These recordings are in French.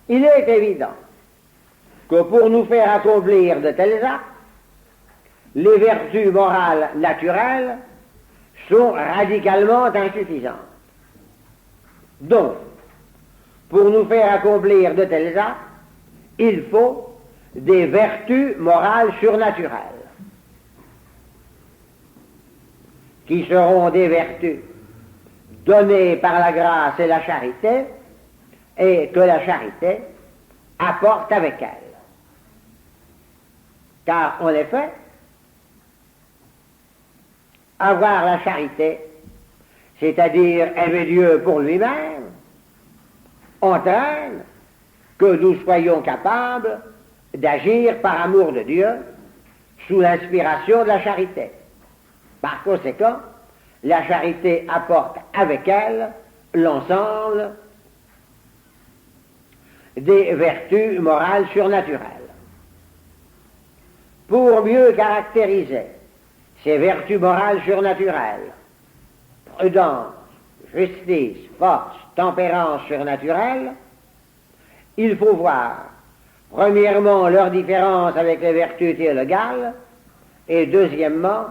Il est évident que pour nous faire accomplir de tels actes, les vertus morales naturelles sont radicalement insuffisantes. Donc, pour nous faire accomplir de tels actes, il faut des vertus morales surnaturelles, qui seront des vertus données par la grâce et la charité, et que la charité apporte avec elle. Car, en effet, avoir la charité, c'est-à-dire aimer Dieu pour lui-même, entraîne que nous soyons capables d'agir par amour de Dieu sous l'inspiration de la charité. Par conséquent, la charité apporte avec elle l'ensemble des vertus morales surnaturelles. Pour mieux caractériser ces vertus morales surnaturelles, prudence, justice, force, tempérance surnaturelle, il faut voir, premièrement, leur différence avec les vertus théologales, et deuxièmement,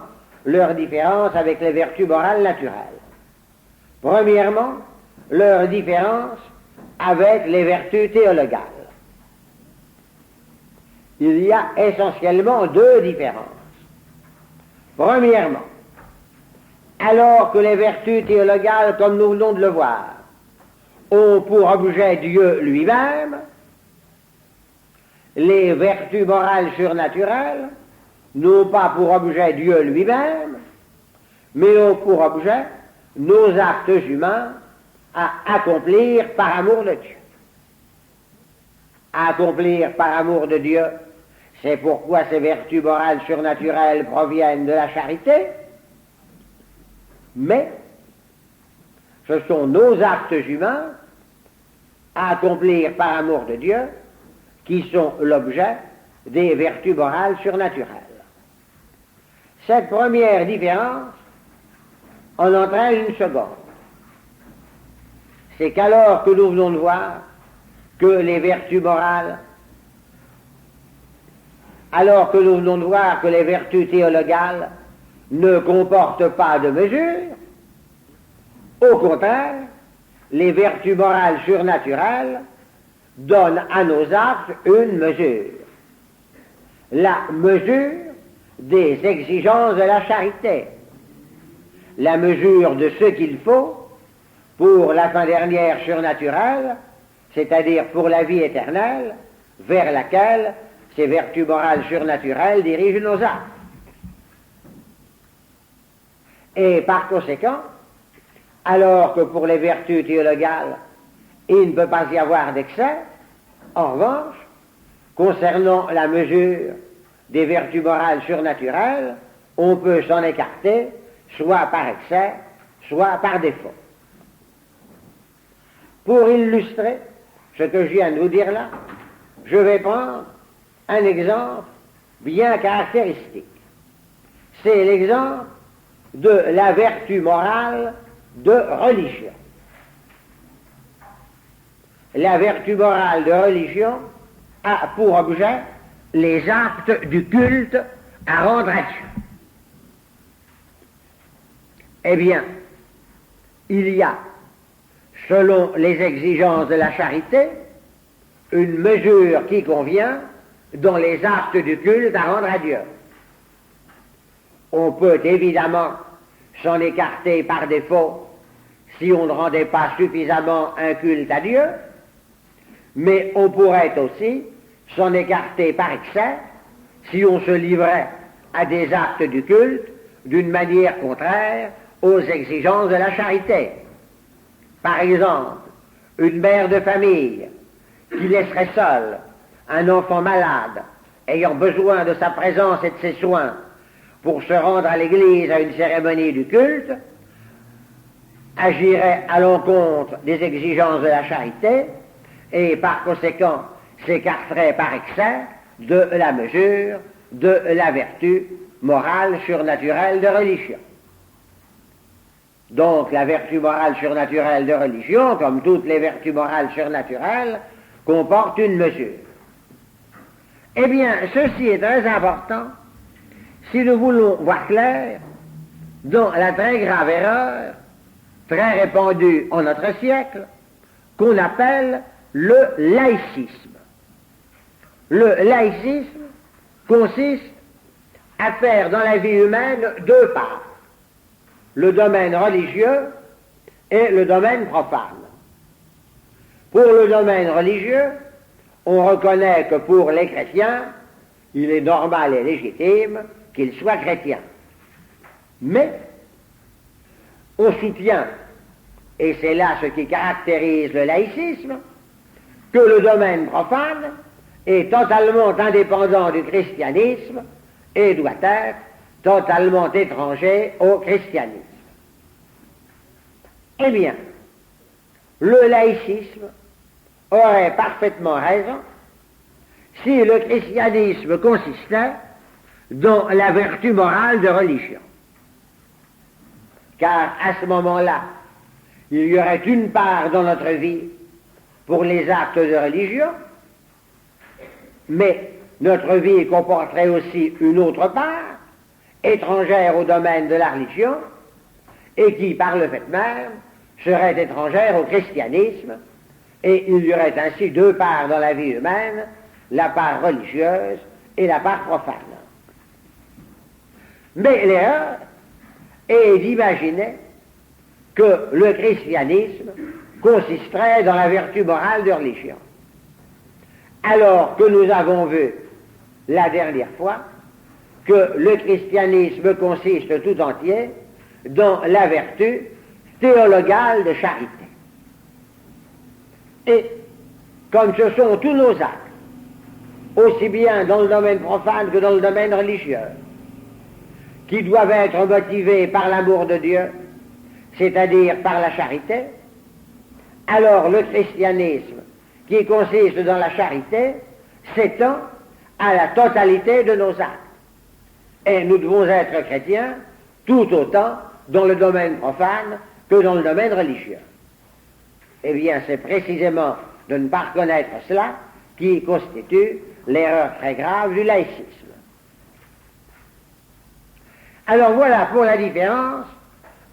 leur différence avec les vertus morales naturelles. Premièrement, leur différence avec les vertus théologales. Il y a essentiellement deux différences. Premièrement, alors que les vertus théologales, comme nous venons de le voir, ont pour objet Dieu lui-même, les vertus morales surnaturelles n'ont pas pour objet Dieu lui-même, mais ont pour objet nos actes humains à accomplir par amour de Dieu. Accomplir par amour de Dieu, c'est pourquoi ces vertus morales surnaturelles proviennent de la charité, mais ce sont nos actes humains à accomplir par amour de Dieu qui sont l'objet des vertus morales surnaturelles. Cette première différence en entraîne une seconde. C'est qu'alors que nous venons de voir que les vertus morales, alors que nous venons de voir que les vertus théologales ne comportent pas de mesure, au contraire, les vertus morales surnaturelles donnent à nos actes une mesure. La mesure des exigences de la charité, la mesure de ce qu'il faut pour la fin dernière surnaturelle, c'est-à-dire pour la vie éternelle, vers laquelle ces vertus morales surnaturelles dirigent nos actes. Et par conséquent, alors que pour les vertus théologales, il ne peut pas y avoir d'excès, en revanche, concernant la mesure des vertus morales surnaturelles, on peut s'en écarter, soit par excès, soit par défaut. Pour illustrer ce que je viens de vous dire là, je vais prendre un exemple bien caractéristique. C'est l'exemple de la vertu morale de religion. La vertu morale de religion a pour objet les actes du culte à rendre à Dieu. Eh bien, il y a, selon les exigences de la charité, une mesure qui convient dans les actes du culte à rendre à Dieu. On peut évidemment s'en écarter par défaut si on ne rendait pas suffisamment un culte à Dieu, mais on pourrait aussi s'en écarter par excès si on se livrait à des actes du culte d'une manière contraire aux exigences de la charité. Par exemple, une mère de famille qui laisserait seul un enfant malade ayant besoin de sa présence et de ses soins pour se rendre à l'église à une cérémonie du culte, agirait à l'encontre des exigences de la charité et par conséquent s'écarterait par excès de la mesure de la vertu morale surnaturelle de religion. Donc la vertu morale surnaturelle de religion, comme toutes les vertus morales surnaturelles, comporte une mesure. Eh bien, ceci est très important si nous voulons voir clair dans la très grave erreur, très répandue en notre siècle, qu'on appelle le laïcisme. Le laïcisme consiste à faire dans la vie humaine deux parts, le domaine religieux et le domaine profane. Pour le domaine religieux, on reconnaît que pour les chrétiens, il est normal et légitime qu'ils soient chrétiens. Mais on soutient, et c'est là ce qui caractérise le laïcisme, que le domaine profane est totalement indépendant du christianisme et doit être totalement étranger au christianisme. Eh bien, le laïcisme aurait parfaitement raison si le christianisme consistait dans la vertu morale de religion. Car à ce moment-là, il y aurait une part dans notre vie pour les actes de religion, mais notre vie comporterait aussi une autre part, étrangère au domaine de la religion, et qui, par le fait même, serait étrangère au christianisme, et il y aurait ainsi deux parts dans la vie humaine, la part religieuse et la part profane. Mais l'erreur est d'imaginer que le christianisme consisterait dans la vertu morale de religion. Alors que nous avons vu la dernière fois que le christianisme consiste tout entier dans la vertu théologale de charité. Et comme ce sont tous nos actes, aussi bien dans le domaine profane que dans le domaine religieux, qui doivent être motivés par l'amour de Dieu, c'est-à-dire par la charité, alors le christianisme, qui consiste dans la charité, s'étend à la totalité de nos actes. Et nous devons être chrétiens tout autant dans le domaine profane que dans le domaine religieux. Eh bien, c'est précisément de ne pas reconnaître cela qui constitue l'erreur très grave du laïcisme. Alors voilà pour la différence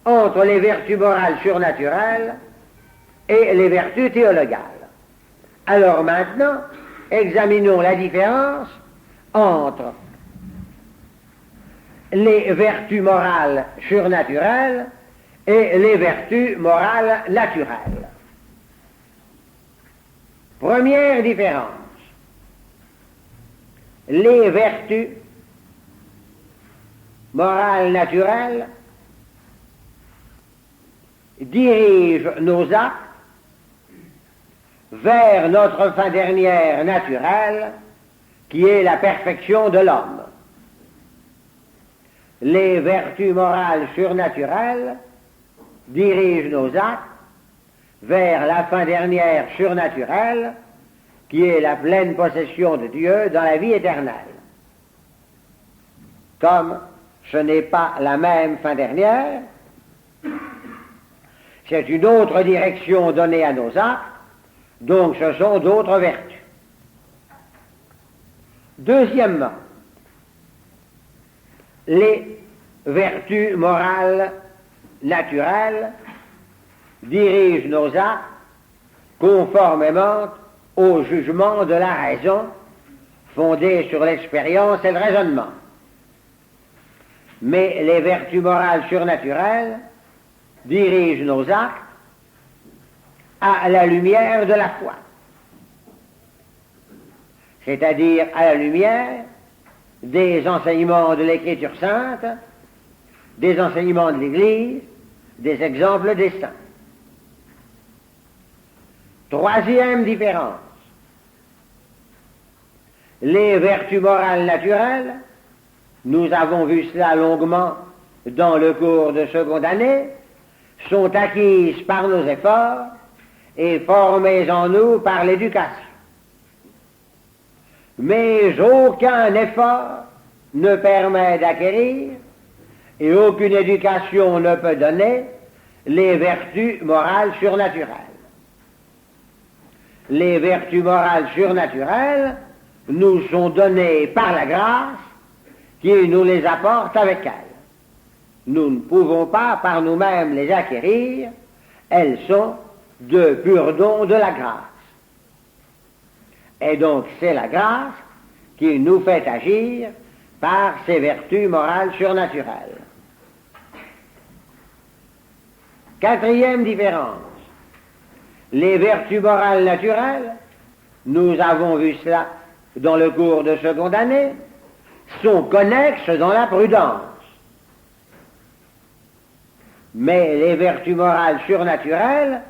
entre les vertus morales surnaturelles et les vertus théologales. Alors maintenant, examinons la différence entre les vertus morales surnaturelles et les vertus morales naturelles. Première différence. Les vertus morales naturelles dirigent nos actes vers notre fin dernière naturelle, qui est la perfection de l'homme. Les vertus morales surnaturelles dirigent nos actes vers la fin dernière surnaturelle, qui est la pleine possession de Dieu dans la vie éternelle. Comme ce n'est pas la même fin dernière, c'est une autre direction donnée à nos actes, donc ce sont d'autres vertus. Deuxièmement, les vertus morales naturelles dirigent nos actes conformément au jugement de la raison, fondé sur l'expérience et le raisonnement. Mais les vertus morales surnaturelles dirigent nos actes à la lumière de la foi, c'est-à-dire à la lumière des enseignements de l'Écriture sainte, des enseignements de l'Église, des exemples des saints. Troisième différence. Les vertus morales naturelles, nous avons vu cela longuement dans le cours de seconde année, sont acquises par nos efforts et formées en nous par l'éducation. Mais aucun effort ne permet d'acquérir et aucune éducation ne peut donner les vertus morales surnaturelles. les vertus morales surnaturelles nous sont données par la grâce qui nous les apporte avec elle. Nous ne pouvons pas par nous-mêmes les acquérir, elles sont de purs dons de la grâce. Et donc c'est la grâce qui nous fait agir par ces vertus morales surnaturelles. Quatrième différence, les vertus morales naturelles, nous avons vu cela dans le cours de seconde année, sont connexes dans la prudence. Mais les vertus morales surnaturelles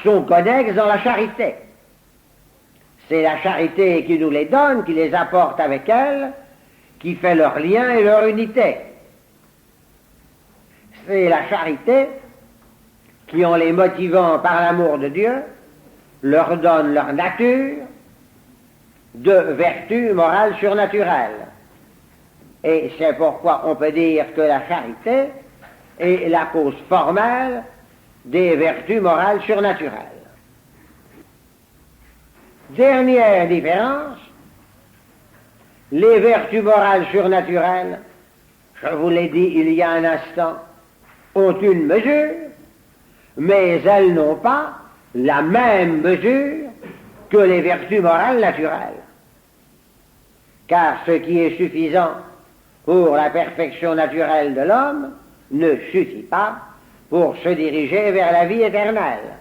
sont connexes dans la charité. C'est la charité qui nous les donne, qui les apporte avec elle, qui fait leur lien et leur unité. C'est la charité qui, en les motivant par l'amour de Dieu, leur donne leur nature de vertus morales surnaturelles. Et c'est pourquoi on peut dire que la charité est la cause formelle des vertus morales surnaturelles. Dernière différence, les vertus morales surnaturelles, je vous l'ai dit il y a un instant, ont une mesure, mais elles n'ont pas la même mesure que les vertus morales naturelles. Car ce qui est suffisant pour la perfection naturelle de l'homme ne suffit pas pour se diriger vers la vie éternelle.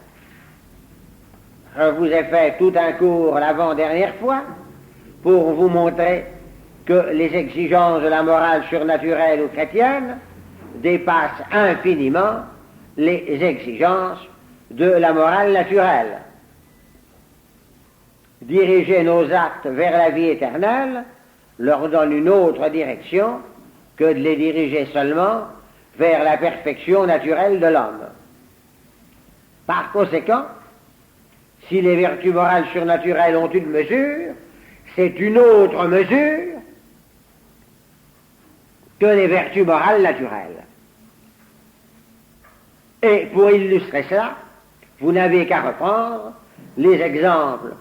Je vous ai fait tout un cours l'avant-dernière fois pour vous montrer que les exigences de la morale surnaturelle ou chrétienne dépassent infiniment les exigences de la morale naturelle. Diriger nos actes vers la vie éternelle leur donne une autre direction que de les diriger seulement vers la perfection naturelle de l'homme. Par conséquent, si les vertus morales surnaturelles ont une mesure, c'est une autre mesure que les vertus morales naturelles. Et pour illustrer cela, vous n'avez qu'à reprendre les exemples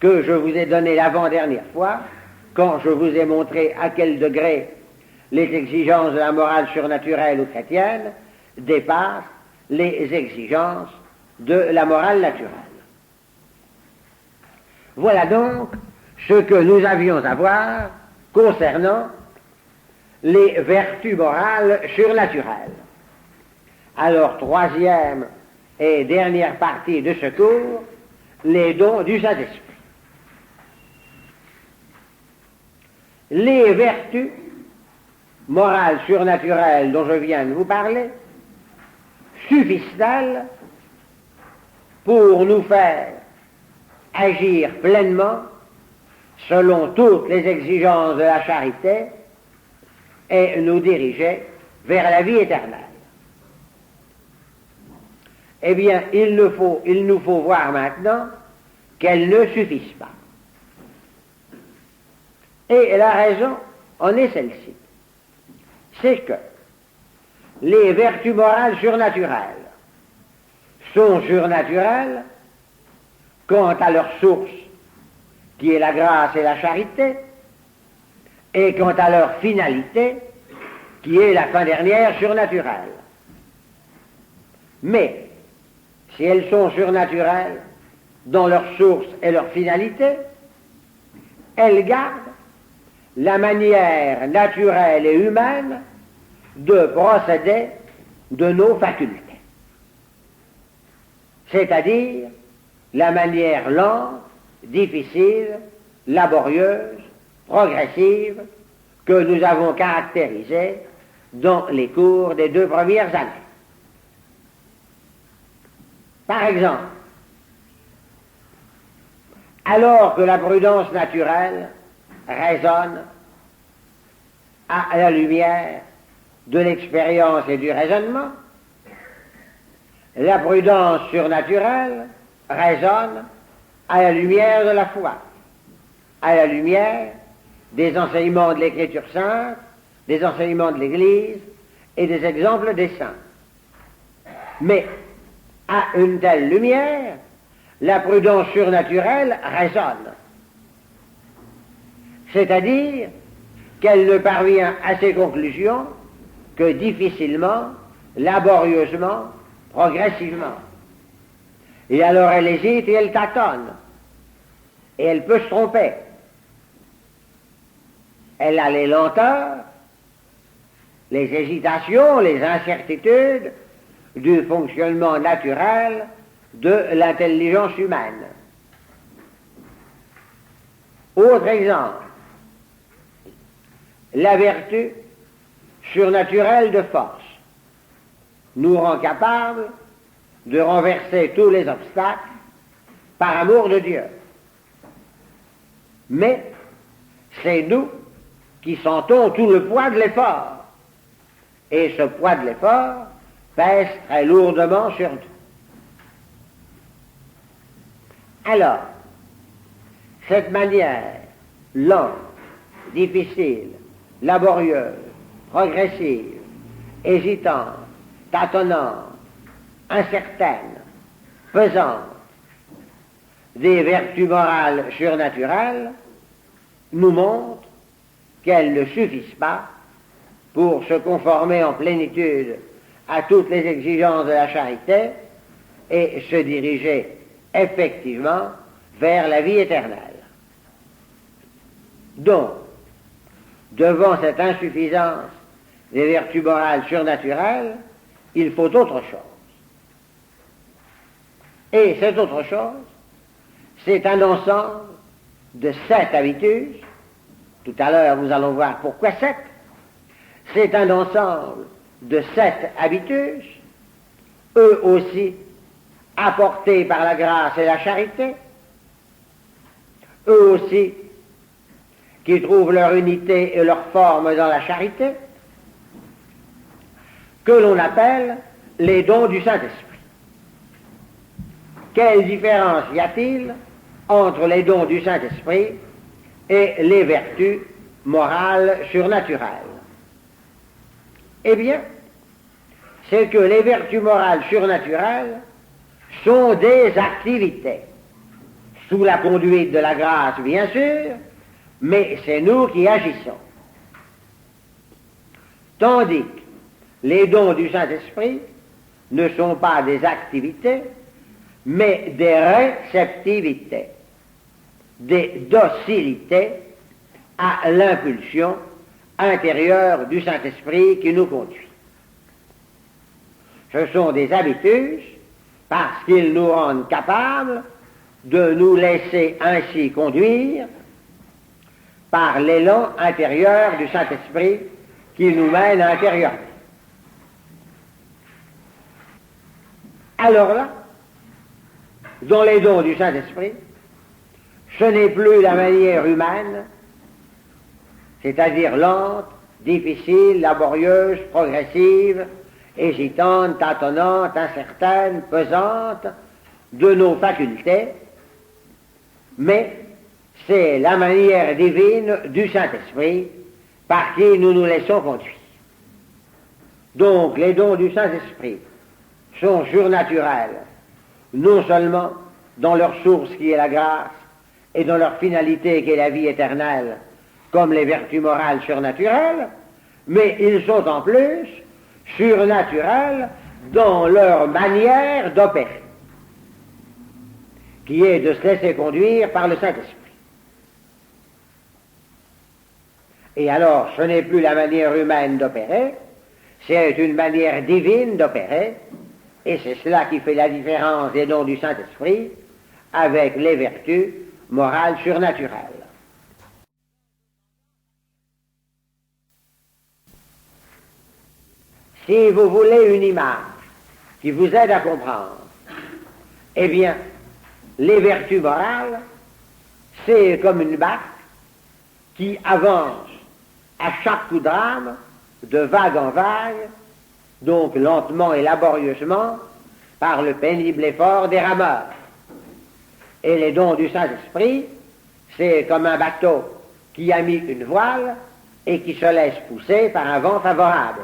que je vous ai donnés l'avant-dernière fois, quand je vous ai montré à quel degré les exigences de la morale surnaturelle ou chrétienne dépassent les exigences de la morale naturelle. Voilà donc ce que nous avions à voir concernant les vertus morales surnaturelles. Alors, troisième et dernière partie de ce cours, les dons du Saint-Esprit. Les vertus morales surnaturelles dont je viens de vous parler suffisent-elles pour nous faire agir pleinement selon toutes les exigences de la charité et nous diriger vers la vie éternelle? Eh bien, il nous faut voir maintenant qu'elles ne suffisent pas. Et la raison en est celle-ci. C'est que les vertus morales surnaturelles sont surnaturelles quant à leur source, qui est la grâce et la charité, et quant à leur finalité, qui est la fin dernière surnaturelle. Mais, si elles sont surnaturelles dans leur source et leur finalité, elles gardent la manière naturelle et humaine de procéder de nos facultés. C'est-à-dire la manière lente, difficile, laborieuse, progressive que nous avons caractérisée dans les cours des 2 premières années. Par exemple, alors que la prudence naturelle raisonne à la lumière de l'expérience et du raisonnement, la prudence surnaturelle raisonne à la lumière de la foi, à la lumière des enseignements de l'Écriture sainte, des enseignements de l'Église et des exemples des saints. Mais à une telle lumière, la prudence surnaturelle raisonne. C'est-à-dire qu'elle ne parvient à ses conclusions que difficilement, laborieusement, progressivement. Et alors elle hésite et elle tâtonne. Et elle peut se tromper. Elle a les lenteurs, les hésitations, les incertitudes du fonctionnement naturel de l'intelligence humaine. Autre exemple, la vertu surnaturelle de force nous rend capables de renverser tous les obstacles par amour de Dieu. Mais c'est nous qui sentons tout le poids de l'effort. Et ce poids de l'effort pèse très lourdement sur nous. Alors, cette manière lente, difficile, laborieuse, progressive, hésitante, tâtonnante, incertaine, pesante, des vertus morales surnaturelles nous montre qu'elles ne suffisent pas pour se conformer en plénitude à toutes les exigences de la charité et se diriger effectivement vers la vie éternelle. Donc, devant cette insuffisance des vertus morales surnaturelles, il faut autre chose. Et cette autre chose, c'est un ensemble de 7 habitus. Tout à l'heure, nous allons voir pourquoi 7. C'est un ensemble de 7 habitus, eux aussi apportés par la grâce et la charité, eux aussi qui trouvent leur unité et leur forme dans la charité, que l'on appelle les dons du Saint-Esprit. Quelle différence y a-t-il entre les dons du Saint-Esprit et les vertus morales surnaturelles? Eh bien, c'est que les vertus morales surnaturelles sont des activités, sous la conduite de la grâce bien sûr, mais c'est nous qui agissons. Tandis que les dons du Saint-Esprit ne sont pas des activités, mais des réceptivités, des docilités à l'impulsion intérieure du Saint-Esprit qui nous conduit. Ce sont des habitus parce qu'ils nous rendent capables de nous laisser ainsi conduire par l'élan intérieur du Saint-Esprit qui nous mène intérieurement. Alors là, dans les dons du Saint-Esprit, ce n'est plus la manière humaine, c'est-à-dire lente, difficile, laborieuse, progressive, hésitante, tâtonnante, incertaine, pesante, de nos facultés, mais c'est la manière divine du Saint-Esprit par qui nous nous laissons conduire. Donc les dons du Saint-Esprit sont surnaturels, non seulement dans leur source qui est la grâce et dans leur finalité qui est la vie éternelle, comme les vertus morales surnaturelles, mais ils sont en plus surnaturels dans leur manière d'opérer, qui est de se laisser conduire par le Saint-Esprit. Et alors, ce n'est plus la manière humaine d'opérer, c'est une manière divine d'opérer, et c'est cela qui fait la différence des dons du Saint-Esprit avec les vertus morales surnaturelles. Si vous voulez une image qui vous aide à comprendre, eh bien, les vertus morales, c'est comme une barque qui avance à chaque coup de rame, de vague en vague, donc lentement et laborieusement, par le pénible effort des rameurs. Et les dons du Saint-Esprit, c'est comme un bateau qui a mis une voile et qui se laisse pousser par un vent favorable.